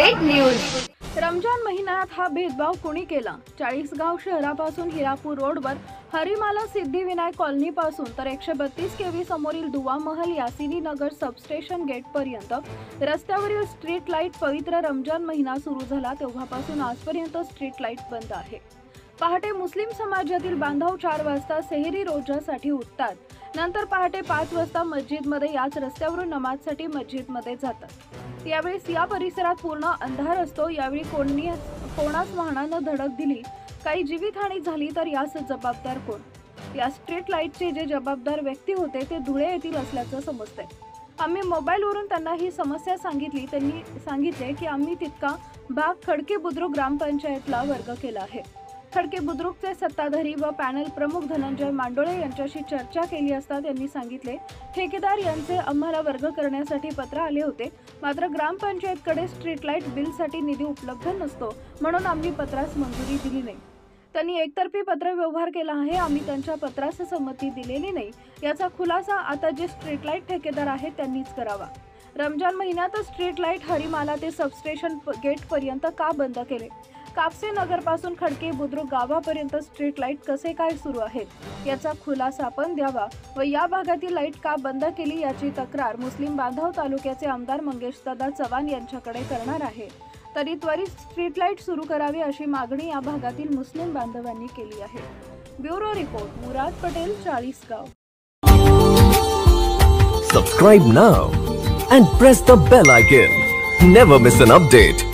Update news. Ramzan महिन्यात हा भेदभाव कोणी केला? चाळीसगाव शहरापासून हिरापूर रोडवर हरिमाला सिद्धिविनायक कॉलनी पासून तर 132 केवी समोरील दुवा महल यासिनी नगर सबस्टेशन गेट पर्यंत रस्त्यावरील स्ट्रीट लाईट पवित्र रमजान महिना सुरू झाला तेव्हापासून आजपर्यंत स्ट्रीट लाईट बंद आहे। पहाटे मुस्लिम समाजातील बांधव 4 वाजता सेहरी रोजासाठी उठतात, नंतर पहाटे 5 वाजता मस्जिदमध्ये याच रस्त्यावरून नमाजसाठी मस्जिदमध्ये जातात। यावेळेस या परिसरात पूर्ण अंधार असतो। यावेळी कोणास वाहनानं धडक दिली, काही जीवितहानी झाली तर यास जबाबदार कोण? या स्ट्रीट लाईटचे जे जबाबदार व्यक्ती होते ते धुळे येथील असल्याचं समजतंय। आम्ही मोबाईलवरून त्यांना ही समस्या सांगितली। त्यांनी सांगितले की आम्ही तितका भाग खडके बुद्रुक ग्रामपंचायतला वर्ग केला आहे। खडके बुद्रुकचे सत्ताधारी व पॅनल प्रमुख धनंजय मांडोळे यांच्याशी चर्चा केली असता त्यांनी सांगितले ठेकेदार यांचे आम्हाला वर्ग करण्यासाठी पत्र आले होते, मात्र ग्रामपंचायतकडे स्ट्रीट लाईट बिलसाठी निधी उपलब्ध नसतो, म्हणून आम्ही पत्रास मंजुरी दिली नाही। त्यांनी एकतर्फी पत्र व्यवहार केला आहे, आम्ही त्यांच्या पत्रास संमती दिलेली नाही। याचा खुलासा आता जे स्ट्रीट लाईट ठेकेदार आहेत त्यांनीच करावा। रमजान महिन्यात स्ट्रीट लाईट हरिमाला ते सबस्टेशन गेट पर्यंत का बंद केले? कापसे नगर पासून खडके बुद्रुक गावापर्यंत स्ट्रीट लाईट कसे काय सुरू आहेत याचा खुलासा आपण द्यावा व या भागातील लाईट का बंद केली याची तक्रार मुस्लिम बांधव तालुक्याचे आमदार मंगेशदादा चव्हाण यांच्याकडे करणार आहे। तरी त्वरित स्ट्रीट लाईट सुरू करावी अशी मागणी या भागातील मुस्लिम बांधवांनी केली आहे। Bureau report Murad Patel, Chalisgaon. Subscribe now and press the bell icon. Never miss an update.